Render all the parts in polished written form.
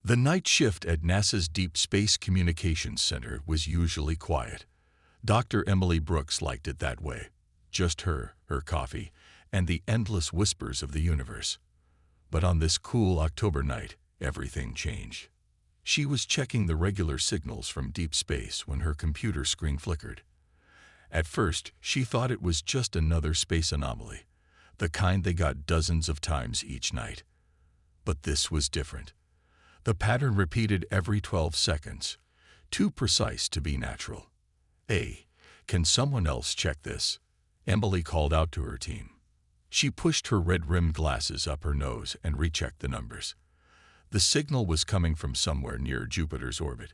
The night shift at NASA's Deep Space Communications Center was usually quiet. Dr. Emily Brooks liked it that way. Just her coffee, and the endless whispers of the universe. But on this cool October night, everything changed. She was checking the regular signals from deep space when her computer screen flickered. At first, she thought it was just another space anomaly, the kind they got dozens of times each night. But this was different. The pattern repeated every 12 seconds, too precise to be natural. "Hey, can someone else check this?" Emily called out to her team. She pushed her red-rimmed glasses up her nose and rechecked the numbers. The signal was coming from somewhere near Jupiter's orbit,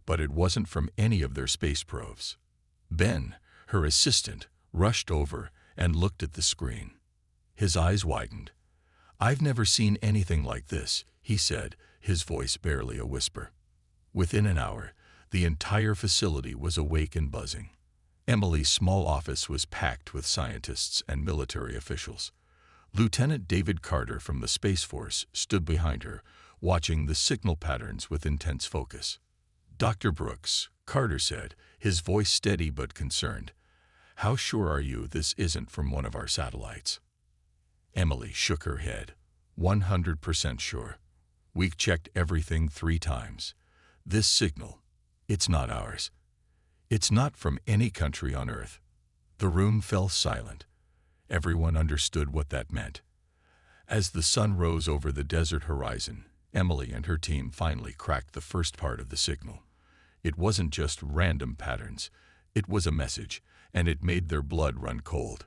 but it wasn't from any of their space probes. Ben, her assistant, rushed over and looked at the screen. His eyes widened. "I've never seen anything like this," he said, his voice barely a whisper. Within an hour, the entire facility was awake and buzzing. Emily's small office was packed with scientists and military officials. Lieutenant David Carter from the Space Force stood behind her, watching the signal patterns with intense focus. "Dr. Brooks," Carter said, his voice steady but concerned, "how sure are you this isn't from one of our satellites?" Emily shook her head. 100% sure. We checked everything 3 times. This signal, it's not ours. It's not from any country on Earth." The room fell silent. Everyone understood what that meant. As the sun rose over the desert horizon, Emily and her team finally cracked the first part of the signal. It wasn't just random patterns. It was a message, and it made their blood run cold.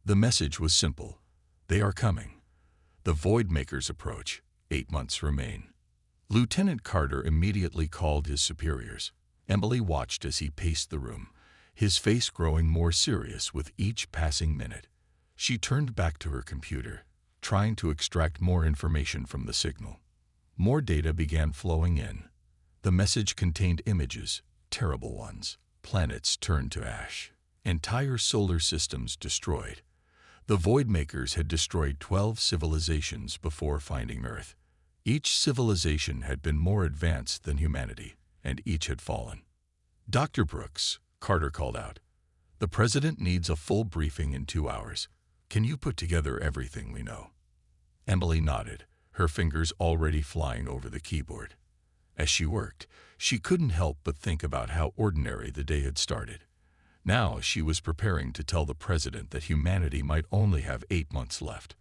The message was simple. They are coming. The Void Makers approach. 8 months remain. Lieutenant Carter immediately called his superiors. Emily watched as he paced the room, his face growing more serious with each passing minute. She turned back to her computer, trying to extract more information from the signal. More data began flowing in. The message contained images, terrible ones. Planets turned to ash. Entire solar systems destroyed. The Void Makers had destroyed 12 civilizations before finding Earth. Each civilization had been more advanced than humanity, and each had fallen. "Dr. Brooks," Carter called out, "the President needs a full briefing in 2 hours. Can you put together everything we know?" Emily nodded, her fingers already flying over the keyboard. As she worked, she couldn't help but think about how ordinary the day had started. Now she was preparing to tell the President that humanity might only have 8 months left.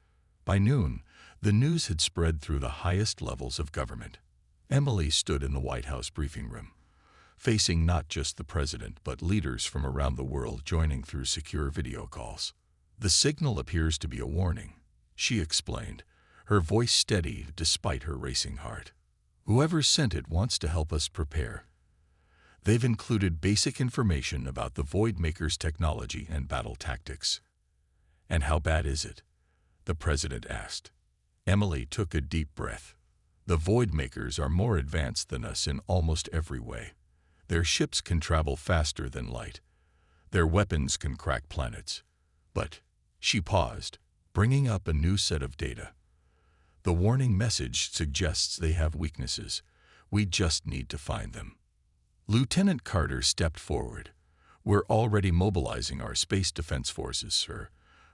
By noon, the news had spread through the highest levels of government. Emily stood in the White House briefing room, facing not just the President but leaders from around the world joining through secure video calls. "The signal appears to be a warning," she explained, her voice steady despite her racing heart. "Whoever sent it wants to help us prepare. They've included basic information about the Void Makers' technology and battle tactics." "And how bad is it?" the President asked. Emily took a deep breath. "The Void Makers are more advanced than us in almost every way. Their ships can travel faster than light. Their weapons can crack planets. But," she paused, bringing up a new set of data. "The warning message suggests they have weaknesses. We just need to find them." Lieutenant Carter stepped forward. "We're already mobilizing our space defense forces, sir,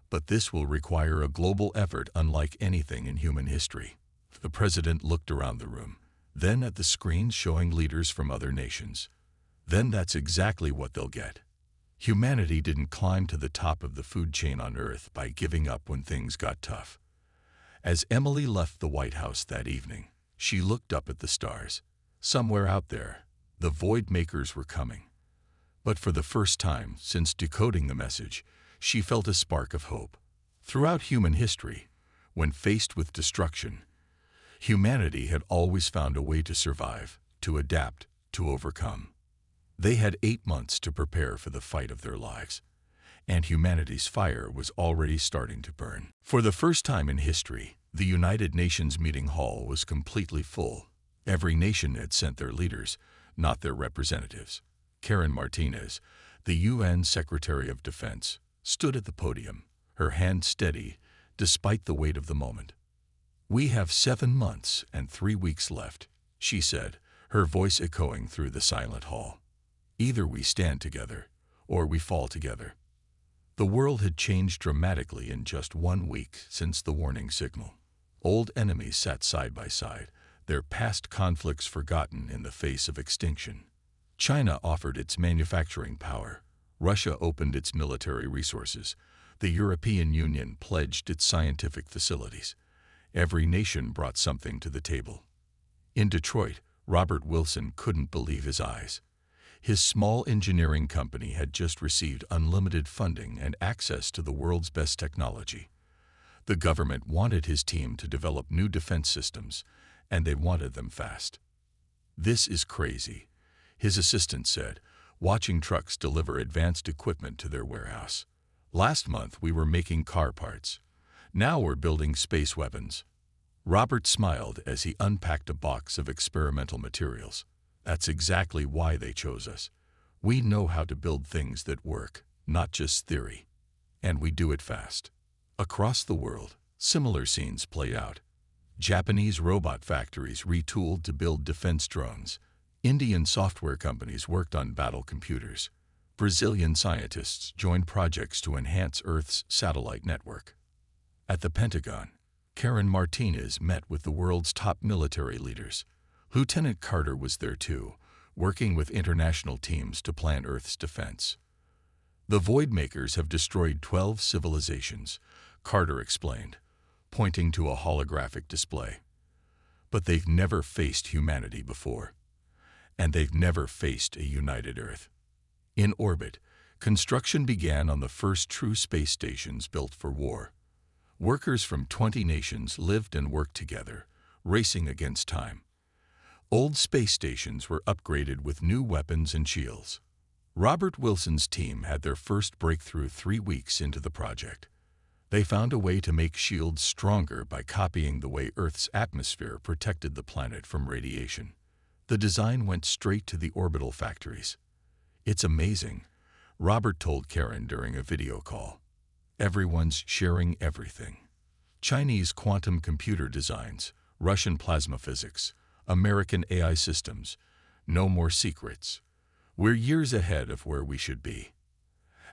but this will require a global effort unlike anything in human history." The President looked around the room, then at the screens showing leaders from other nations. "Then that's exactly what they'll get. Humanity didn't climb to the top of the food chain on Earth by giving up when things got tough." As Emily left the White House that evening, she looked up at the stars. Somewhere out there, the Void Makers were coming. But for the first time since decoding the message, she felt a spark of hope. Throughout human history, when faced with destruction, humanity had always found a way to survive, to adapt, to overcome. They had 8 months to prepare for the fight of their lives, and humanity's fire was already starting to burn. For the first time in history, the United Nations meeting hall was completely full. Every nation had sent their leaders, not their representatives. Karen Martinez, the UN Secretary of Defense, stood at the podium, her hand steady despite the weight of the moment. "We have 7 months and 3 weeks left," she said, her voice echoing through the silent hall. Either we stand together, or we fall together. The world had changed dramatically in just 1 week since the warning signal. Old enemies sat side by side, their past conflicts forgotten in the face of extinction. China offered its manufacturing power. Russia opened its military resources. The European Union pledged its scientific facilities. Every nation brought something to the table. In Detroit, Robert Wilson couldn't believe his eyes. His small engineering company had just received unlimited funding and access to the world's best technology. The government wanted his team to develop new defense systems, and they wanted them fast. "This is crazy," his assistant said, watching trucks deliver advanced equipment to their warehouse. "Last month we were making car parts. Now we're building space weapons." Robert smiled as he unpacked a box of experimental materials. "That's exactly why they chose us. We know how to build things that work, not just theory. And we do it fast." Across the world, similar scenes play out. Japanese robot factories retooled to build defense drones. Indian software companies worked on battle computers. Brazilian scientists joined projects to enhance Earth's satellite network. At the Pentagon, Karen Martinez met with the world's top military leaders. Lieutenant Carter was there too, working with international teams to plan Earth's defense. "The Voidmakers have destroyed 12 civilizations," Carter explained, pointing to a holographic display. "But they've never faced humanity before. And they've never faced a united Earth." In orbit, construction began on the first true space stations built for war. Workers from 20 nations lived and worked together, racing against time. Old space stations were upgraded with new weapons and shields. Robert Wilson's team had their first breakthrough 3 weeks into the project. They found a way to make shields stronger by copying the way Earth's atmosphere protected the planet from radiation. The design went straight to the orbital factories. "It's amazing," Robert told Karen during a video call. "Everyone's sharing everything. Chinese quantum computer designs, Russian plasma physics, American AI systems. No more secrets. We're years ahead of where we should be."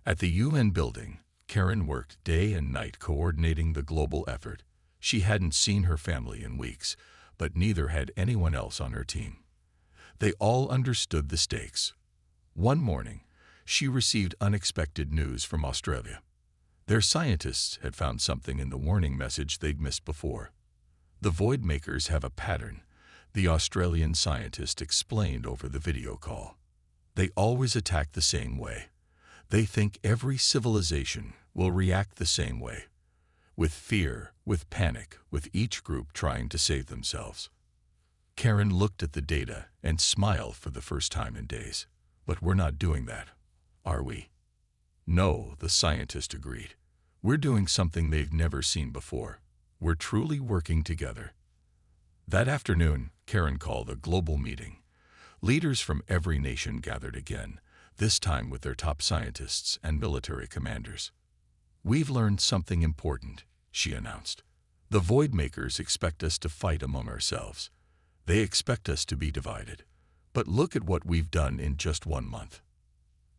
At the UN building, Karen worked day and night coordinating the global effort. She hadn't seen her family in weeks, but neither had anyone else on her team. They all understood the stakes. One morning, she received unexpected news from Australia. Their scientists had found something in the warning message they'd missed before. "The Voidmakers have a pattern," the Australian scientist explained over the video call. "They always attack the same way. They think every civilization will react the same way. With fear, with panic, with each group trying to save themselves." Karen looked at the data and smiled for the first time in days. "But we're not doing that, are we?" "No," the scientist agreed. "We're doing something they've never seen before. We're truly working together." That afternoon, Karen called a global meeting. Leaders from every nation gathered again, this time with their top scientists and military commanders. "We've learned something important," she announced. "The Voidmakers expect us to fight among ourselves. They expect us to be divided. But look at what we've done in just 1 month."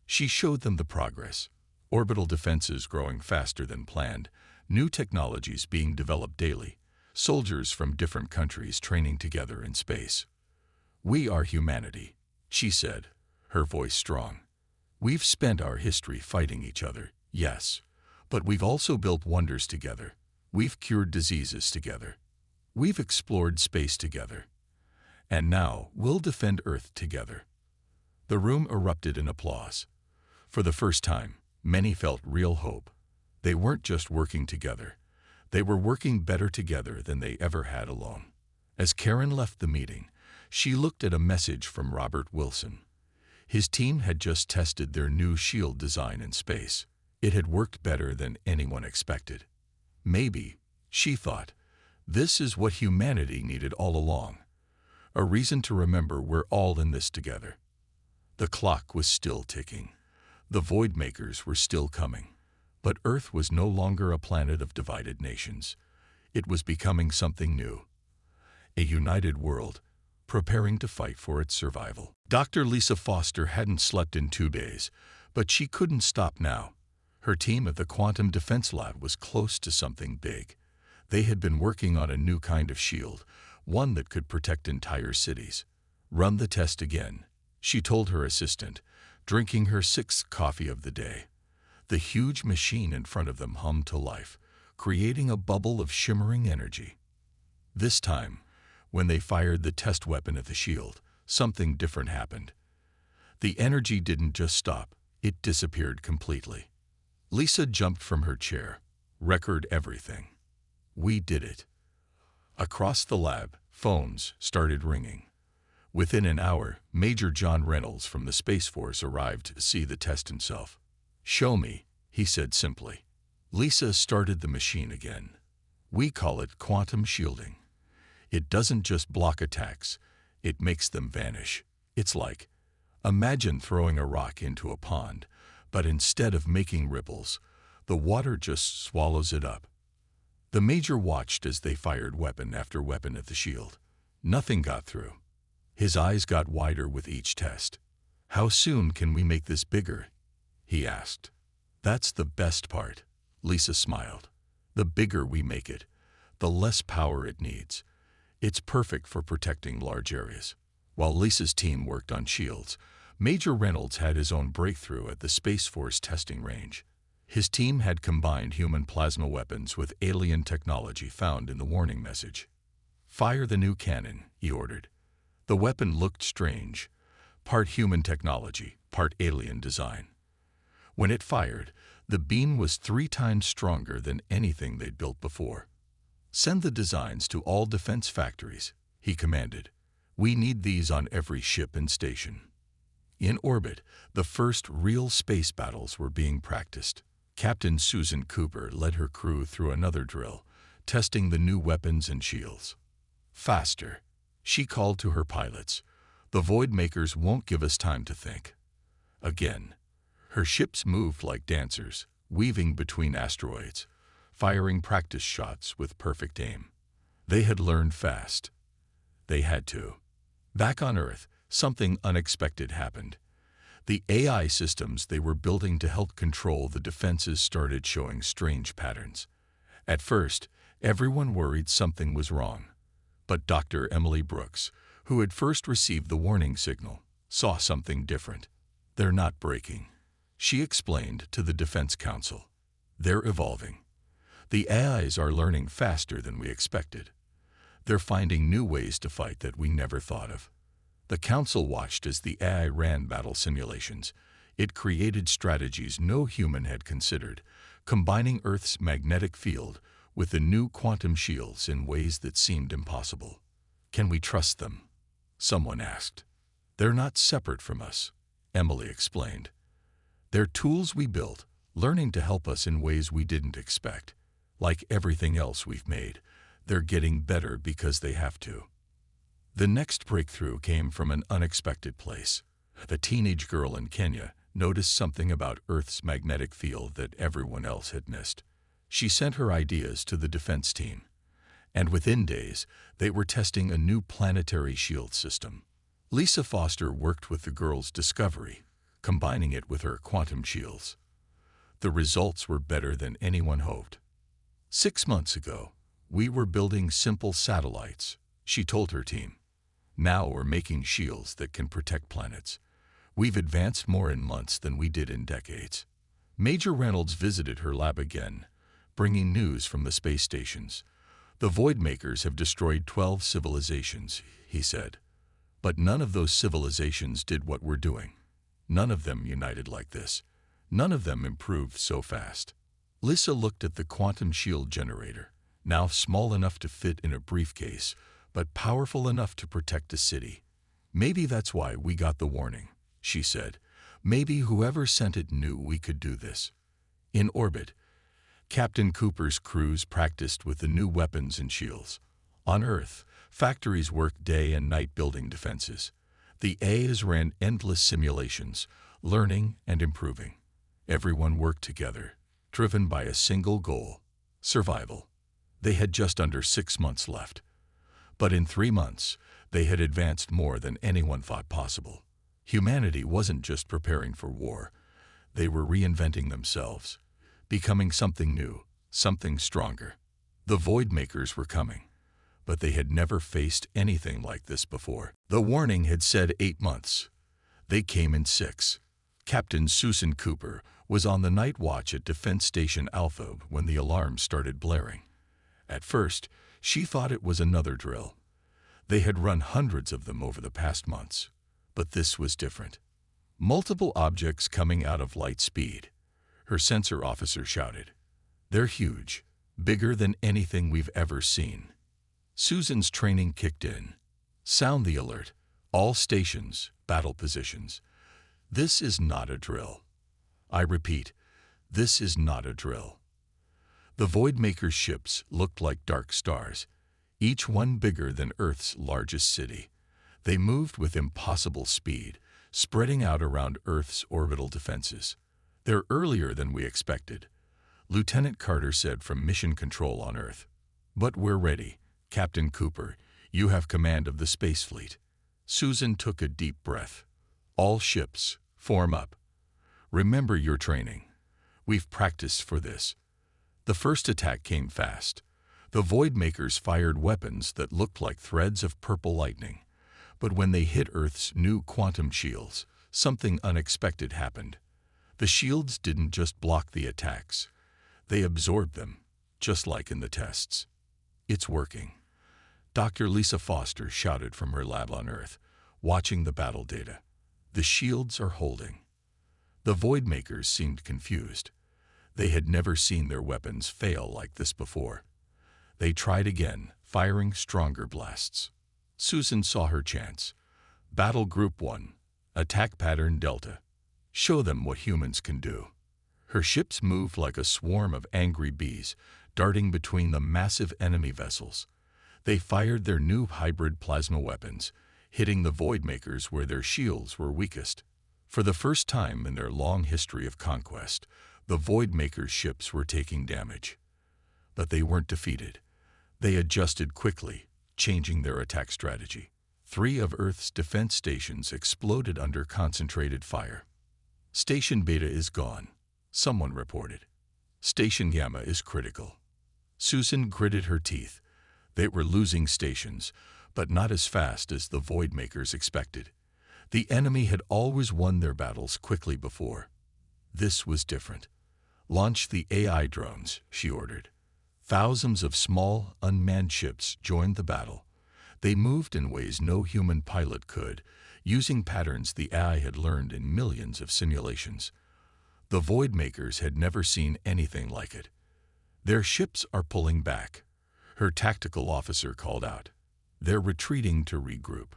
She showed them the progress. Orbital defenses growing faster than planned, new technologies being developed daily, soldiers from different countries training together in space. "We are humanity," she said, her voice strong. "We've spent our history fighting each other, yes, but we've also built wonders together. We've cured diseases together. We've explored space together. And now we'll defend Earth together." The room erupted in applause. For the first time, many felt real hope. They weren't just working together. They were working better together than they ever had alone. As Karen left the meeting, she looked at a message from Robert Wilson. His team had just tested their new shield design in space. It had worked better than anyone expected. Maybe, she thought, this is what humanity needed all along. A reason to remember we're all in this together. The clock was still ticking. The Voidmakers were still coming. But Earth was no longer a planet of divided nations. It was becoming something new. A united world, preparing to fight for its survival. Dr. Lisa Foster hadn't slept in 2 days, but she couldn't stop now. Her team at the Quantum Defense Lab was close to something big. They had been working on a new kind of shield, one that could protect entire cities. "Run the test again," she told her assistant, drinking her 6th coffee of the day. The huge machine in front of them hummed to life, creating a bubble of shimmering energy. This time, when they fired the test weapon at the shield, something different happened. The energy didn't just stop, it disappeared completely. Lisa jumped from her chair. "Record everything. We did it." Across the lab, phones started ringing. Within an hour, Major John Reynolds from the Space Force arrived to see the test himself. "Show me," he said simply. Lisa started the machine again. "We call it quantum shielding. It doesn't just block attacks, it makes them vanish. It's like, imagine throwing a rock into a pond, but instead of making ripples, the water just swallows it up." The Major watched as they fired weapon after weapon at the shield. Nothing got through. His eyes got wider with each test. "How soon can we make this bigger?" he asked. "That's the best part," Lisa smiled. "The bigger we make it, the less power it needs. It's perfect for protecting large areas." While Lisa's team worked on shields, Major Reynolds had his own breakthrough at the Space Force testing range. His team had combined human plasma weapons with alien technology found in the warning message. "Fire the new cannon," he ordered. The weapon looked strange, part human technology, part alien design. When it fired, the beam was 3 times stronger than anything they'd built before. "Send the designs to all defense factories," he commanded. "We need these on every ship and station." In orbit, the first real space battles were being practiced. Captain Susan Cooper led her crew through another drill, testing the new weapons and shields. "Faster," she called to her pilots. "The Void Makers won't give us time to think." Again, her ships moved like dancers, weaving between asteroids, firing practice shots with perfect aim. They had learned fast. They had to. Back on Earth, something unexpected happened. The AI systems they were building to help control the defenses started showing strange patterns. At first, everyone worried something was wrong. But Dr. Emily Brooks, who had first received the warning signal, saw something different. "They're not breaking," she explained to the Defense Council. "They're evolving. The AIs are learning faster than we expected. They're finding new ways to fight that we never thought of." The Council watched as the AI ran battle simulations. It created strategies no human had considered, combining Earth's magnetic field with the new quantum shields in ways that seemed impossible. "Can we trust them?" someone asked. "They're not separate from us," Emily explained. "They're tools we built, learning to help us in ways we didn't expect. Like everything else we've made, they're getting better because they have to." The next breakthrough came from an unexpected place. The teenage girl in Kenya noticed something about Earth's magnetic field that everyone else had missed. She sent her ideas to the defense team, and within days, they were testing a new planetary shield system. Lisa Foster worked with the girl's discovery, combining it with her quantum shields. The results were better than anyone hoped. 6 months ago, we were building simple satellites, she told her team. Now we're making shields that can protect planets. We've advanced more in months than we did in decades. Major Reynolds visited her lab again, bringing news from the space stations. "The Void Makers have destroyed 12 civilizations," he said. "But none of those civilizations did what we're doing. None of them united like this. None of them improved so fast." Lisa looked at the quantum shield generator, now small enough to fit in a briefcase, but powerful enough to protect a city. "Maybe that's why we got the warning," she said. "Maybe whoever sent it knew we could do this." In orbit, Captain Cooper's crews practiced with the new weapons and shields. On Earth, factories worked day and night building defenses. The AIs ran endless simulations, learning and improving. Everyone worked together, driven by a single goal: survival. They had just under 6 months left. But in 3 months, They had advanced more than anyone thought possible. Humanity wasn't just preparing for war. They were reinventing themselves, becoming something new, something stronger. The Voidmakers were coming, but they had never faced anything like this before. The warning had said 8 months. They came in 6. Captain Susan Cooper was on the night watch at Defense Station Alpha when the alarm started blaring. At first, she thought it was another drill. They had run hundreds of them over the past months, but this was different. Multiple objects coming out of light speed. Her sensor officer shouted. They're huge, bigger than anything we've ever seen. Susan's training kicked in. Sound the alert. All stations, battle positions. This is not a drill. I repeat, this is not a drill. The Voidmaker's ships looked like dark stars, each one bigger than Earth's largest city. They moved with impossible speed, spreading out around Earth's orbital defenses. They're earlier than we expected, Lieutenant Carter said from Mission Control on Earth. But we're ready. Captain Cooper, you have command of the space fleet. Susan took a deep breath. All ships, form up. Remember your training. We've practiced for this. The first attack came fast. The Voidmakers fired weapons that looked like threads of purple lightning. But when they hit Earth's new quantum shields, something unexpected happened. The shields didn't just block the attacks. They absorbed them, just like in the tests. It's working. Dr. Lisa Foster shouted from her lab on Earth, watching the battle data. The shields are holding. The Voidmakers seemed confused. They had never seen their weapons fail like this before. They tried again, firing stronger blasts. Susan saw her chance. Battle Group 1, Attack Pattern Delta. Show them what humans can do. Her ships moved like a swarm of angry bees, darting between the massive enemy vessels. They fired their new hybrid plasma weapons, hitting the Voidmakers where their shields were weakest. For the first time in their long history of conquest, the Voidmakers' ships were taking damage. But they weren't defeated. They adjusted quickly, changing their attack strategy. 3 of Earth's defense stations exploded under concentrated fire. Station Beta is gone, someone reported. Station Gamma is critical. Susan gritted her teeth. They were losing stations, but not as fast as the Voidmakers expected. The enemy had always won their battles quickly before. This was different. Launch the AI drones, she ordered. Thousands of small, unmanned ships joined the battle. They moved in ways no human pilot could, using patterns the AI had learned in millions of simulations. The Voidmakers had never seen anything like it. Their ships are pulling back, her tactical officer called out. They're retreating to regroup.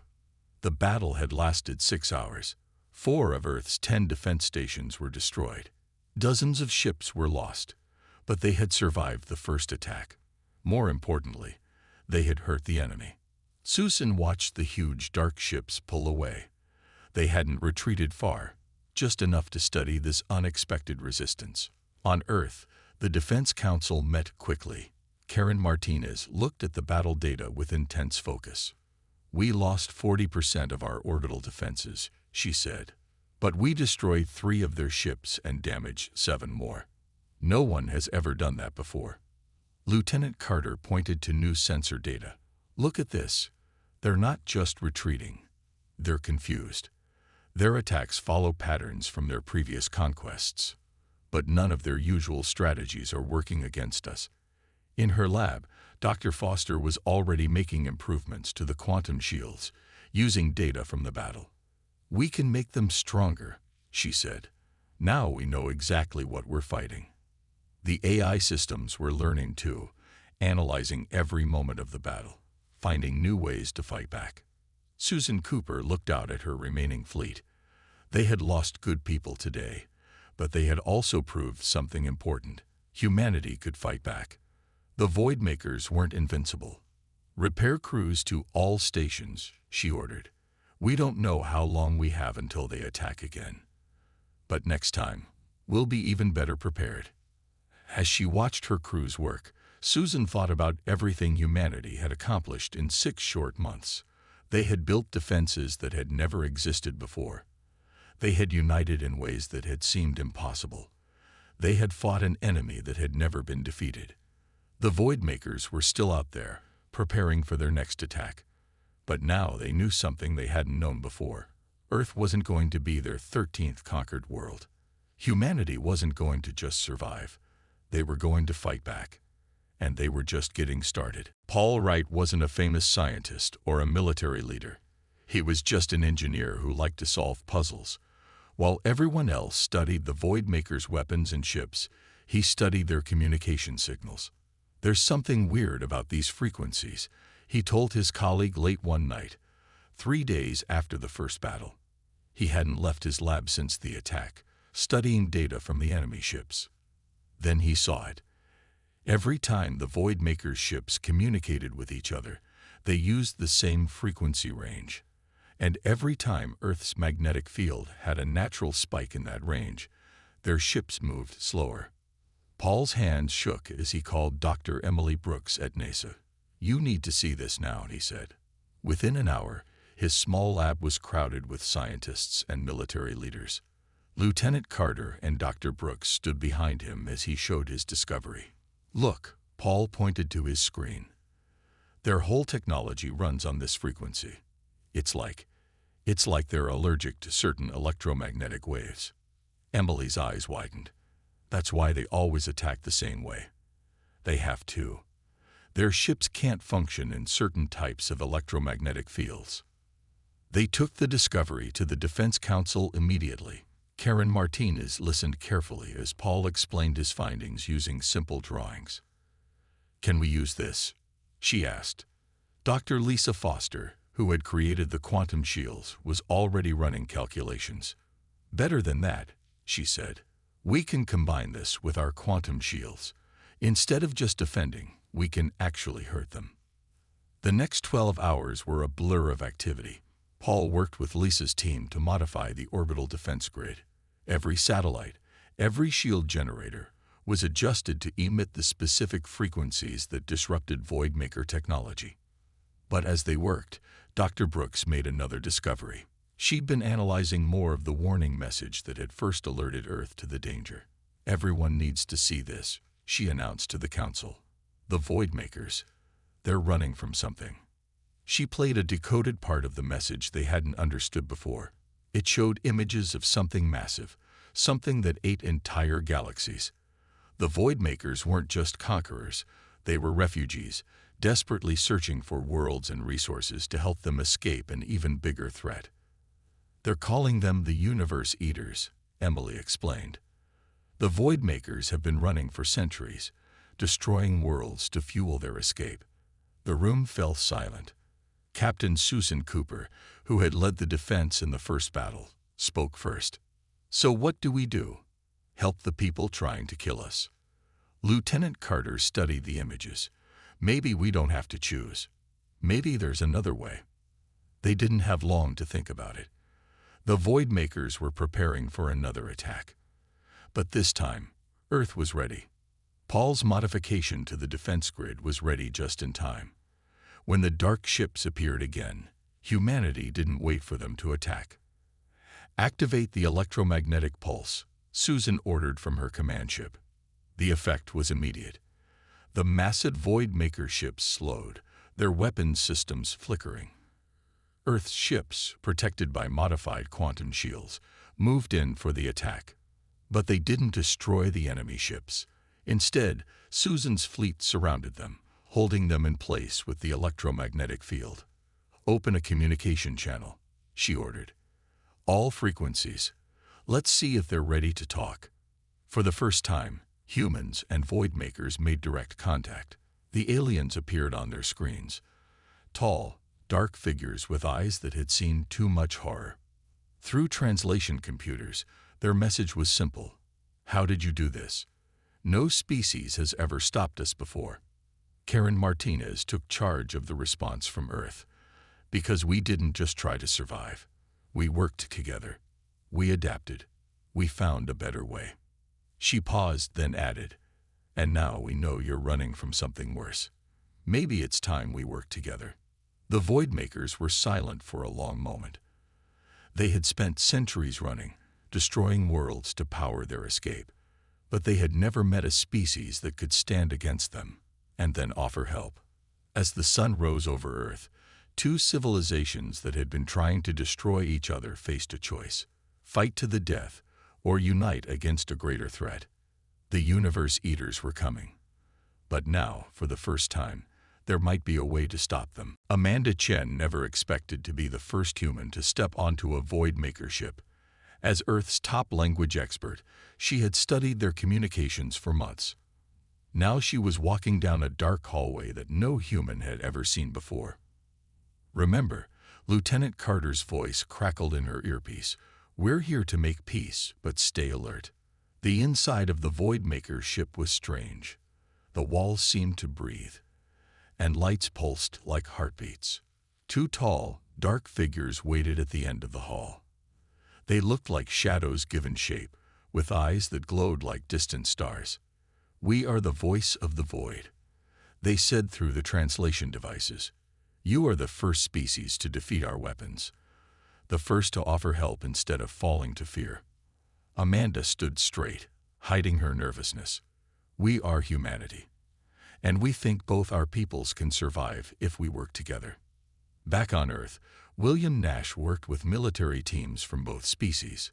The battle had lasted 6 hours. 4 of Earth's 10 defense stations were destroyed. Dozens of ships were lost, but they had survived the first attack. More importantly, they had hurt the enemy. Susan watched the huge dark ships pull away. They hadn't retreated far, just enough to study this unexpected resistance. On Earth, the Defense Council met quickly. Karen Martinez looked at the battle data with intense focus. We lost 40% of our orbital defenses, she said. But we destroyed 3 of their ships and damaged 7 more. No one has ever done that before. Lieutenant Carter pointed to new sensor data. Look at this. They're not just retreating. They're confused. Their attacks follow patterns from their previous conquests. But none of their usual strategies are working against us. In her lab, Dr. Foster was already making improvements to the quantum shields, using data from the battle. We can make them stronger, she said. Now we know exactly what we're fighting. The AI systems were learning too, analyzing every moment of the battle, finding new ways to fight back. Susan Cooper looked out at her remaining fleet. They had lost good people today, but they had also proved something important. Humanity could fight back. The Voidmakers weren't invincible. Repair crews to all stations, she ordered. We don't know how long we have until they attack again. But next time, we'll be even better prepared. As she watched her crews work, Susan thought about everything humanity had accomplished in 6 short months. They had built defenses that had never existed before. They had united in ways that had seemed impossible. They had fought an enemy that had never been defeated. The Voidmakers were still out there, preparing for their next attack. But now they knew something they hadn't known before. Earth wasn't going to be their 13th conquered world. Humanity wasn't going to just survive. They were going to fight back. And they were just getting started. Paul Wright wasn't a famous scientist or a military leader. He was just an engineer who liked to solve puzzles. While everyone else studied the Voidmakers' weapons and ships, he studied their communication signals. "There's something weird about these frequencies," he told his colleague late one night, 3 days after the first battle. He hadn't left his lab since the attack, studying data from the enemy ships. Then he saw it. Every time the Voidmakers' ships communicated with each other, they used the same frequency range. And every time Earth's magnetic field had a natural spike in that range, their ships moved slower. Paul's hands shook as he called Dr. Emily Brooks at NASA. "You need to see this now," he said. Within an hour, his small lab was crowded with scientists and military leaders. Lieutenant Carter and Dr. Brooks stood behind him as he showed his discovery. "Look," Paul pointed to his screen. "Their whole technology runs on this frequency. It's like they're allergic to certain electromagnetic waves." Emily's eyes widened. "That's why they always attack the same way. They have to. Their ships can't function in certain types of electromagnetic fields." They took the discovery to the Defense Council immediately. Karen Martinez listened carefully as Paul explained his findings using simple drawings. "Can we use this?" she asked. Dr. Lisa Foster, who had created the quantum shields, was already running calculations. "Better than that," she said. "We can combine this with our quantum shields. Instead of just defending, we can actually hurt them." The next 12 hours were a blur of activity. Paul worked with Lisa's team to modify the orbital defense grid. Every satellite, every shield generator, was adjusted to emit the specific frequencies that disrupted Voidmaker technology. But as they worked, Dr. Brooks made another discovery. She'd been analyzing more of the warning message that had first alerted Earth to the danger. "Everyone needs to see this," she announced to the council. "The Voidmakers, they're running from something." She played a decoded part of the message they hadn't understood before. It showed images of something massive, something that ate entire galaxies. The Voidmakers weren't just conquerors, they were refugees, desperately searching for worlds and resources to help them escape an even bigger threat. "They're calling them the Universe Eaters," Emily explained. "The Voidmakers have been running for centuries, destroying worlds to fuel their escape." The room fell silent. Captain Susan Cooper, who had led the defense in the first battle, spoke first. "So what do we do? Help the people trying to kill us?" Lieutenant Carter studied the images. "Maybe we don't have to choose. Maybe there's another way." They didn't have long to think about it. The Voidmakers were preparing for another attack. But this time, Earth was ready. Paul's modification to the defense grid was ready just in time. When the dark ships appeared again, humanity didn't wait for them to attack. "Activate the electromagnetic pulse," Susan ordered from her command ship. The effect was immediate. The massive Voidmaker ships slowed, their weapons systems flickering. Earth's ships, protected by modified quantum shields, moved in for the attack. But they didn't destroy the enemy ships. Instead, Susan's fleet surrounded them, holding them in place with the electromagnetic field. "Open a communication channel," she ordered. "All frequencies. Let's see if they're ready to talk." For the first time, humans and Voidmakers made direct contact. The aliens appeared on their screens. Tall, dark figures with eyes that had seen too much horror. Through translation computers, their message was simple. "How did you do this? No species has ever stopped us before." Karen Martinez took charge of the response from Earth. "Because we didn't just try to survive. We worked together. We adapted. We found a better way." She paused, then added, "And now we know you're running from something worse. Maybe it's time we work together." The Voidmakers were silent for a long moment. They had spent centuries running, destroying worlds to power their escape, but they had never met a species that could stand against them and then offer help. As the sun rose over Earth, two civilizations that had been trying to destroy each other faced a choice: fight to the death or unite against a greater threat. The Universe Eaters were coming. But now, for the first time, there might be a way to stop them. Amanda Chen never expected to be the first human to step onto a Voidmaker ship. As Earth's top language expert, she had studied their communications for months. Now she was walking down a dark hallway that no human had ever seen before. "Remember," Lieutenant Carter's voice crackled in her earpiece, "we're here to make peace, but stay alert." The inside of the Voidmaker ship was strange. The walls seemed to breathe, and lights pulsed like heartbeats. Two tall, dark figures waited at the end of the hall. They looked like shadows given shape, with eyes that glowed like distant stars. "We are the voice of the void," they said through the translation devices. "You are the first species to defeat our weapons, the first to offer help instead of falling to fear." Amanda stood straight, hiding her nervousness. "We are humanity, and we think both our peoples can survive if we work together." Back on Earth, William Nash worked with military teams from both species.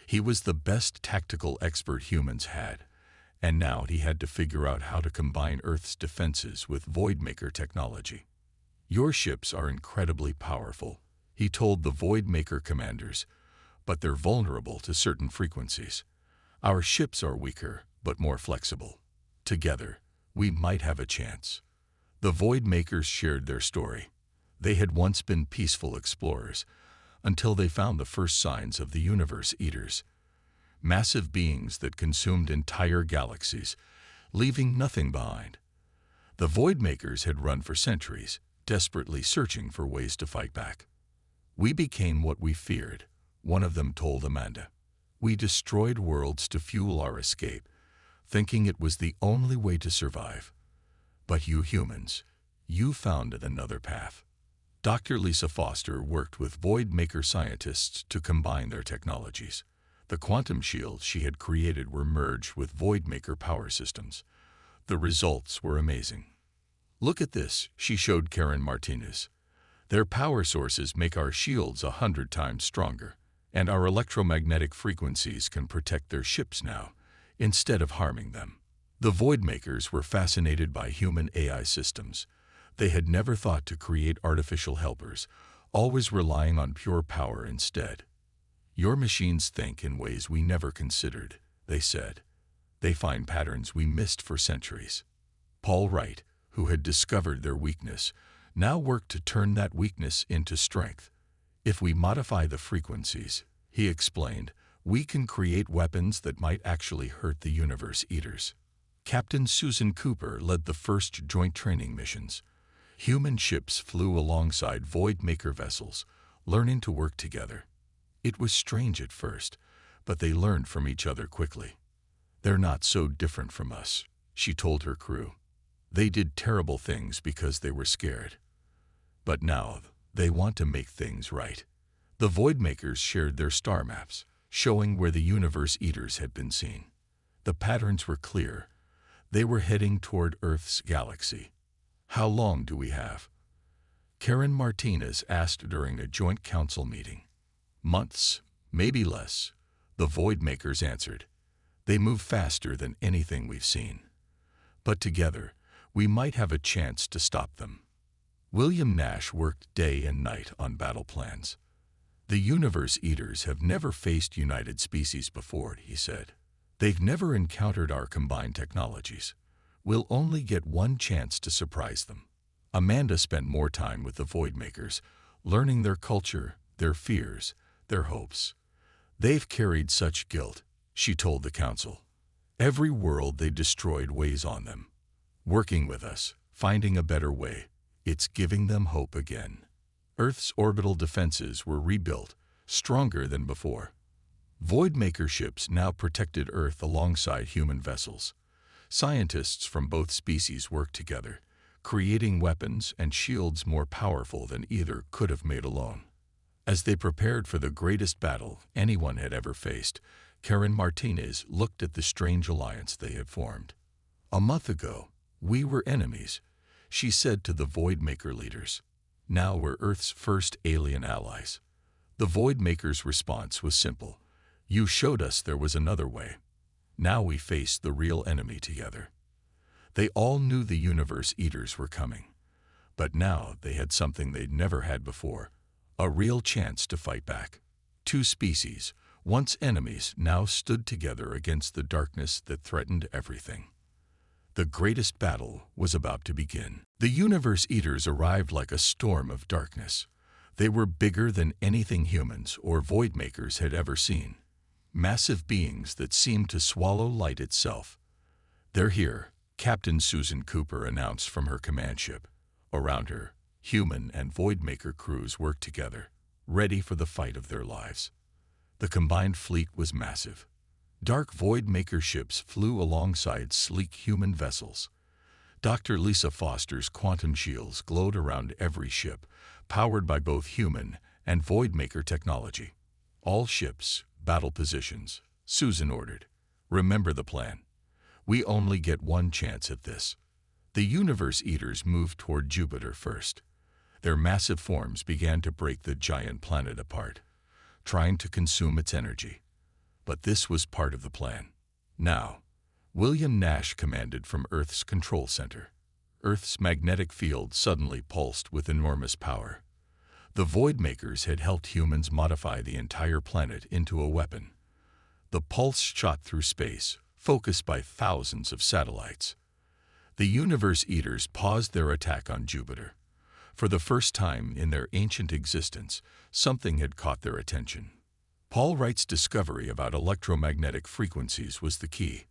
He was the best tactical expert humans had, and now he had to figure out how to combine Earth's defenses with Voidmaker technology. "Your ships are incredibly powerful," he told the Voidmaker commanders, "but they're vulnerable to certain frequencies. Our ships are weaker, but more flexible. Together, we might have a chance." The Voidmakers shared their story. They had once been peaceful explorers, until they found the first signs of the Universe Eaters, massive beings that consumed entire galaxies, leaving nothing behind. The Voidmakers had run for centuries, desperately searching for ways to fight back. "We became what we feared," one of them told Amanda. "We destroyed worlds to fuel our escape, thinking it was the only way to survive. But you humans, you found another path." Dr. Lisa Foster worked with Voidmaker scientists to combine their technologies. The quantum shields she had created were merged with Voidmaker power systems. The results were amazing. "Look at this," she showed Karen Martinez. "Their power sources make our shields 100 times stronger, and our electromagnetic frequencies can protect their ships now, instead of harming them." The Voidmakers were fascinated by human AI systems. They had never thought to create artificial helpers, always relying on pure power instead. "Your machines think in ways we never considered," they said. "They find patterns we missed for centuries." Paul Wright, who had discovered their weakness, now worked to turn that weakness into strength. "If we modify the frequencies," he explained, "we can create weapons that might actually hurt the Universe Eaters." Captain Susan Cooper led the first joint training missions. Human ships flew alongside Voidmaker vessels, learning to work together. It was strange at first, but they learned from each other quickly. "They're not so different from us," she told her crew. "They did terrible things because they were scared. But now, they want to make things right." The Voidmakers shared their star maps, showing where the Universe Eaters had been seen. The patterns were clear. They were heading toward Earth's galaxy. "How long do we have?" Karen Martinez asked during a joint council meeting. "Months, maybe less," the Voidmakers answered. "They move faster than anything we've seen. But together, we might have a chance to stop them." William Nash worked day and night on battle plans. "The Universe Eaters have never faced united species before," he said. "They've never encountered our combined technologies. We'll only get one chance to surprise them." Amanda spent more time with the Voidmakers, learning their culture, their fears, their hopes. "They've carried such guilt," she told the council. "Every world they destroyed weighs on them. Working with us, finding a better way, it's giving them hope again." Earth's orbital defenses were rebuilt, stronger than before. Voidmaker ships now protected Earth alongside human vessels. Scientists from both species worked together, creating weapons and shields more powerful than either could have made alone. As they prepared for the greatest battle anyone had ever faced, Karen Martinez looked at the strange alliance they had formed. "A month ago, we were enemies," she said to the Voidmaker leaders. "Now we're Earth's first alien allies." The Voidmaker's response was simple. "You showed us there was another way. Now we face the real enemy together." They all knew the Universe Eaters were coming. But now they had something they'd never had before, a real chance to fight back. Two species, once enemies, now stood together against the darkness that threatened everything. The greatest battle was about to begin. The Universe Eaters arrived like a storm of darkness. They were bigger than anything humans or Voidmakers had ever seen. Massive beings that seemed to swallow light itself. "They're here," Captain Susan Cooper announced from her command ship. Around her, human and Voidmaker crews worked together, ready for the fight of their lives. The combined fleet was massive. Dark Voidmaker ships flew alongside sleek human vessels. Dr. Lisa Foster's quantum shields glowed around every ship, powered by both human and Voidmaker technology. "All ships, battle positions," Susan ordered. "Remember the plan. We only get one chance at this." The Universe Eaters moved toward Jupiter first. Their massive forms began to break the giant planet apart, trying to consume its energy. But this was part of the plan. Now, William Nash commanded from Earth's control center. Earth's magnetic field suddenly pulsed with enormous power. The Voidmakers had helped humans modify the entire planet into a weapon. The pulse shot through space, focused by thousands of satellites. The Universe Eaters paused their attack on Jupiter. For the first time in their ancient existence, something had caught their attention. Paul Wright's discovery about electromagnetic frequencies was the key.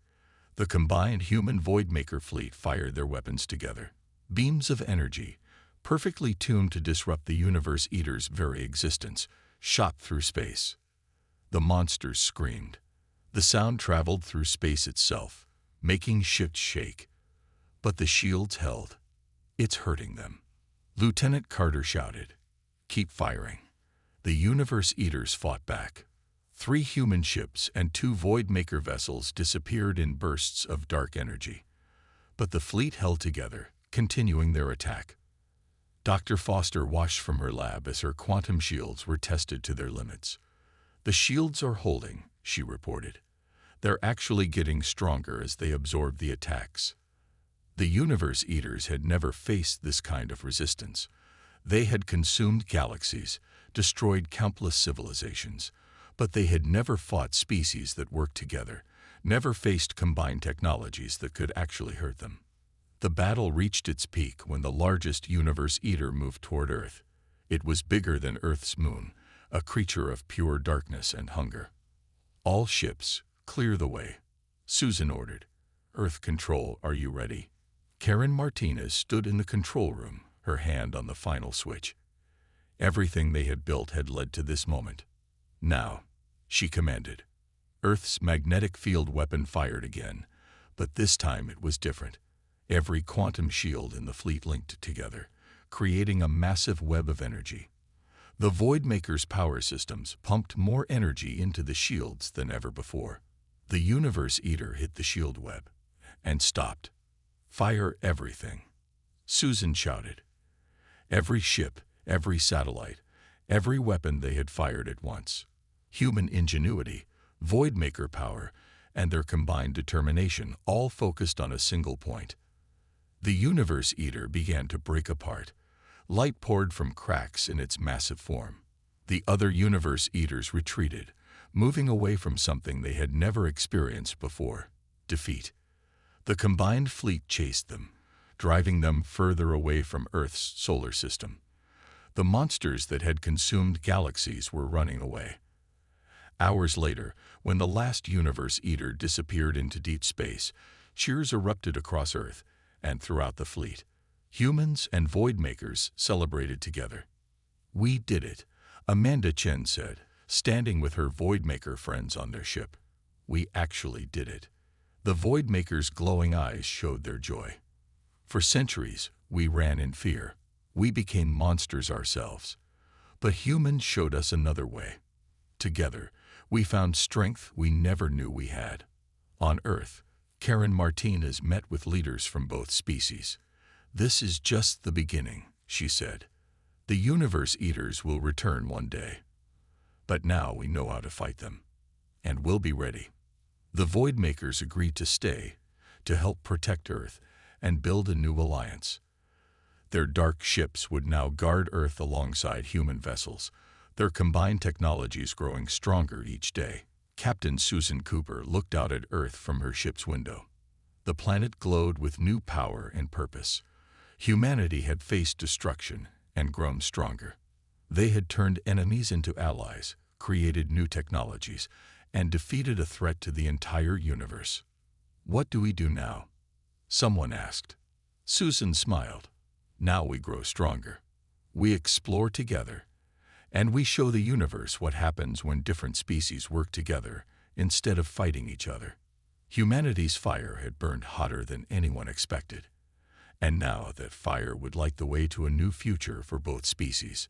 The combined human Voidmaker fleet fired their weapons together. Beams of energy, perfectly tuned to disrupt the Universe Eaters' very existence, shot through space. The monsters screamed. The sound traveled through space itself, making ships shake. But the shields held. "It's hurting them." Lieutenant Carter shouted, "Keep firing." The Universe Eaters fought back. 3 human ships and 2 Voidmaker vessels disappeared in bursts of dark energy. But the fleet held together, continuing their attack. Dr. Foster watched from her lab as her quantum shields were tested to their limits. "The shields are holding," she reported. "They're actually getting stronger as they absorb the attacks." The Universe Eaters had never faced this kind of resistance. They had consumed galaxies, destroyed countless civilizations, but they had never fought species that worked together, never faced combined technologies that could actually hurt them. The battle reached its peak when the largest Universe Eater moved toward Earth. It was bigger than Earth's moon, a creature of pure darkness and hunger. "All ships, clear the way," Susan ordered. "Earth Control, are you ready?" Karen Martinez stood in the control room, her hand on the final switch. Everything they had built had led to this moment. "Now," she commanded. Earth's magnetic field weapon fired again, but this time it was different. Every quantum shield in the fleet linked together, creating a massive web of energy. The Voidmaker's power systems pumped more energy into the shields than ever before. The Universe Eater hit the shield web and stopped. "Fire everything," Susan shouted. Every ship, every satellite, every weapon they had fired at once. Human ingenuity, Voidmaker power, and their combined determination all focused on a single point. The Universe Eater began to break apart. Light poured from cracks in its massive form. The other Universe Eaters retreated, moving away from something they had never experienced before: defeat. The combined fleet chased them, driving them further away from Earth's solar system. The monsters that had consumed galaxies were running away. Hours later, when the last Universe Eater disappeared into deep space, cheers erupted across Earth and throughout the fleet. Humans and Voidmakers celebrated together. "We did it," Amanda Chen said, standing with her Voidmaker friends on their ship. "We actually did it." The Voidmakers' glowing eyes showed their joy. For centuries, We ran in fear. We became monsters ourselves. But humans showed us another way. Together, we found strength we never knew we had. On Earth, Karen Martinez met with leaders from both species. "This is just the beginning," she said. "The Universe Eaters will return one day. But now we know how to fight them. And we'll be ready." The Voidmakers agreed to stay, to help protect Earth and build a new alliance. Their dark ships would now guard Earth alongside human vessels, their combined technologies growing stronger each day. Captain Susan Cooper looked out at Earth from her ship's window. The planet glowed with new power and purpose. Humanity had faced destruction and grown stronger. They had turned enemies into allies, created new technologies, and defeated a threat to the entire universe. "What do we do now?" someone asked. Susan smiled. "Now we grow stronger. We explore together. And we show the universe what happens when different species work together instead of fighting each other." Humanity's fire had burned hotter than anyone expected. And now that fire would light the way to a new future for both species.